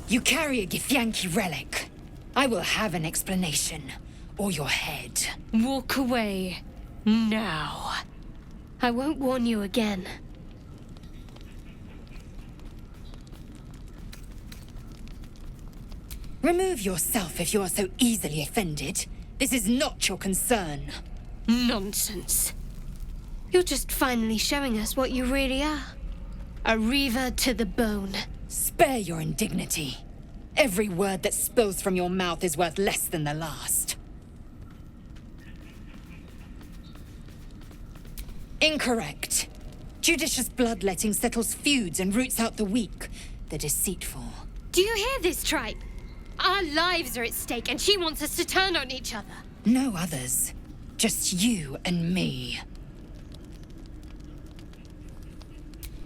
You carry a Githyanki relic. I will have an explanation, or your head. Walk away. Now. I won't warn you again. Remove yourself if you are so easily offended. This is not your concern. Nonsense. You're just finally showing us what you really are. A reaver to the bone. Spare your indignity. Every word that spills from your mouth is worth less than the last. Incorrect. Judicious bloodletting settles feuds and roots out the weak, the deceitful. Do you hear this, tripe? Our lives are at stake, and she wants us to turn on each other. No others. Just you and me.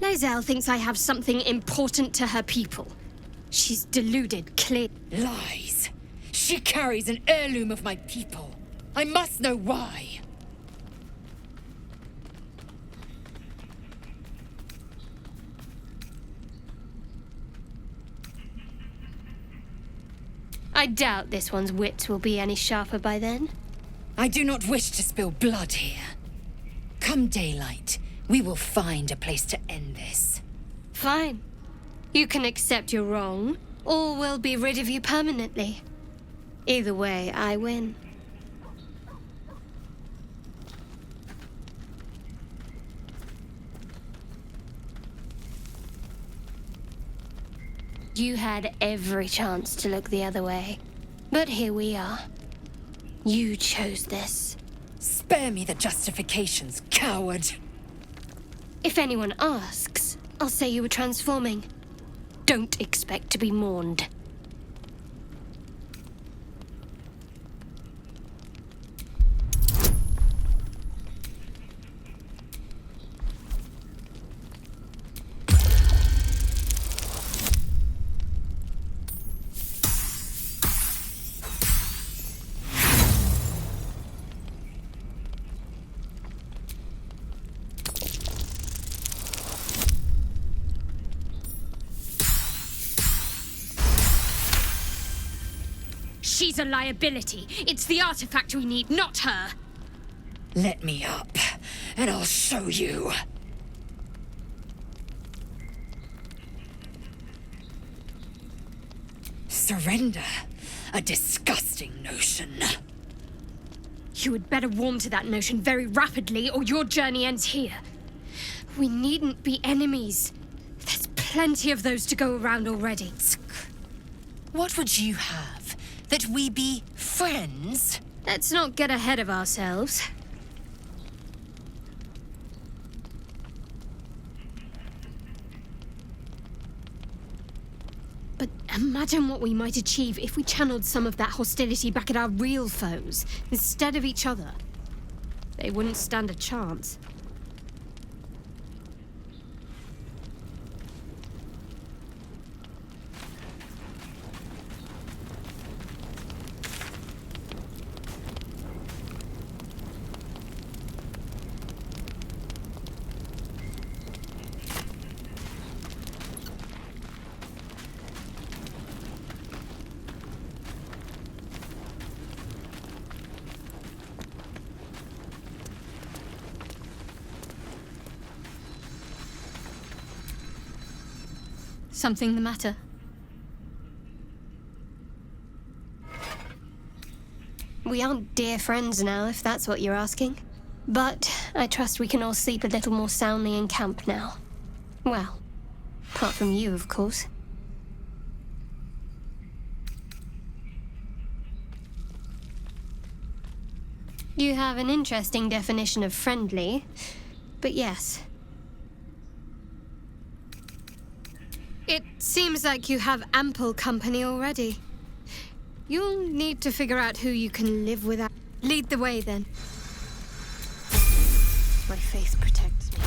Lozelle thinks I have something important to her people. She's deluded, clear. Lies. She carries an heirloom of my people. I must know why. I doubt this one's wits will be any sharper by then. I do not wish to spill blood here. Come daylight, we will find a place to end this. Fine. You can accept you're wrong, or we'll be rid of you permanently. Either way, I win. You had every chance to look the other way, but here we are. You chose this. Spare me the justifications, coward. If anyone asks, I'll say you were transforming. Don't expect to be mourned. She's a liability. It's the artifact we need, not her. Let me up, and I'll show you. Surrender? A disgusting notion. You had better warm to that notion very rapidly, or your journey ends here. We needn't be enemies. There's plenty of those to go around already. What would you have? That we be friends? Let's not get ahead of ourselves. But imagine what we might achieve if we channeled some of that hostility back at our real foes, instead of each other. They wouldn't stand a chance. Something the matter? We aren't dear friends now, if that's what you're asking. But I trust we can all sleep a little more soundly in camp now. Well, apart from you, of course. You have an interesting definition of friendly, but yes. It seems like you have ample company already. You'll need to figure out who you can live without. Lead the way, then. My faith protects me.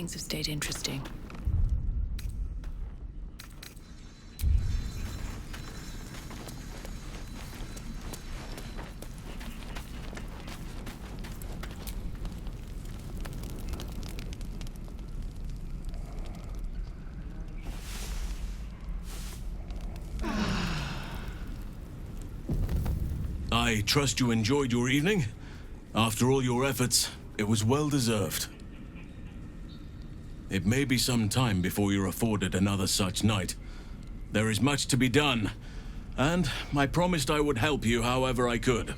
things have stayed interesting. I trust you enjoyed your evening. After all your efforts, it was well deserved. It may be some time before you're afforded another such night. There is much to be done, and I promised I would help you however I could.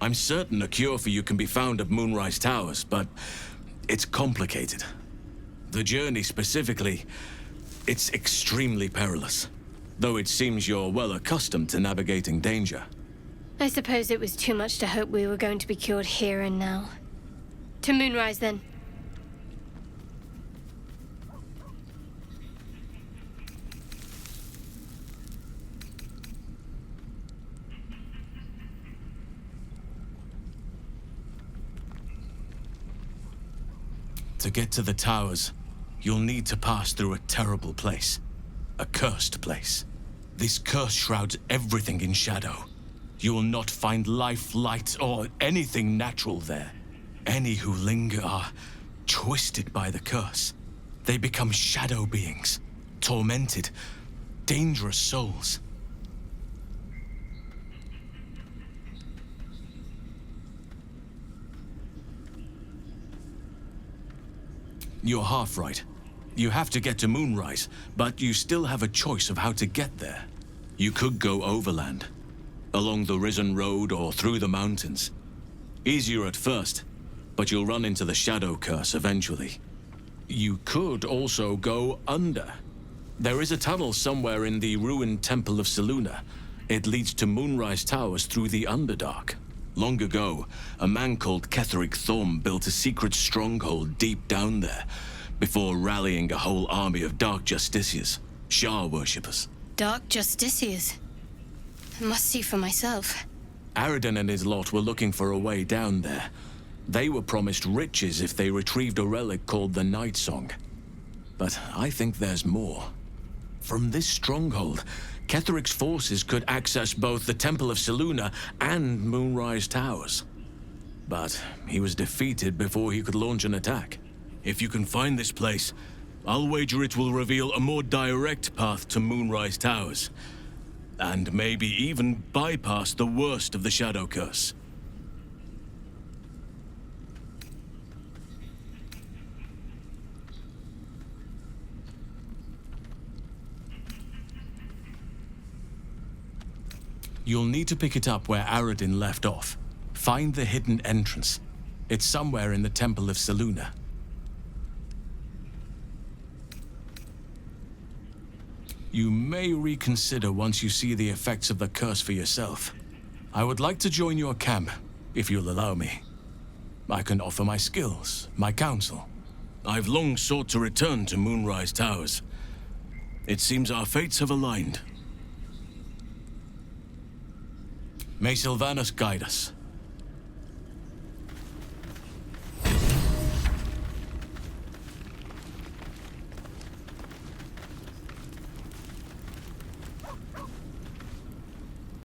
I'm certain a cure for you can be found at Moonrise Towers, but it's complicated. The journey specifically, it's extremely perilous, though it seems you're well accustomed to navigating danger. I suppose it was too much to hope we were going to be cured here and now. To Moonrise, then. To get to the towers, you'll need to pass through a terrible place. A cursed place. This curse shrouds everything in shadow. You will not find life, light, or anything natural there. Any who linger are twisted by the curse. They become shadow beings, tormented, dangerous souls. You're half right. You have to get to Moonrise, but you still have a choice of how to get there. You could go overland, along the Risen Road or through the mountains. Easier at first, but you'll run into the shadow curse eventually. You could also go under. There is a tunnel somewhere in the ruined Temple of Selûne. It leads to Moonrise Towers through the Underdark. Long ago, a man called Ketheric Thorm built a secret stronghold deep down there, before rallying a whole army of Dark Justiciars, Shah worshippers. Dark Justiciars. I must see for myself. Aradin and his lot were looking for a way down there. They were promised riches if they retrieved a relic called the Night Song. But I think there's more. From this stronghold, Ketheric's forces could access both the Temple of Selûne and Moonrise Towers. But he was defeated before he could launch an attack. If you can find this place, I'll wager it will reveal a more direct path to Moonrise Towers. And maybe even bypass the worst of the Shadow Curse. You'll need to pick it up where Aradin left off. Find the hidden entrance. It's somewhere in the Temple of Selûne. You may reconsider once you see the effects of the curse for yourself. I would like to join your camp, if you'll allow me. I can offer my skills, my counsel. I've long sought to return to Moonrise Towers. It seems our fates have aligned. May Sylvanas guide us.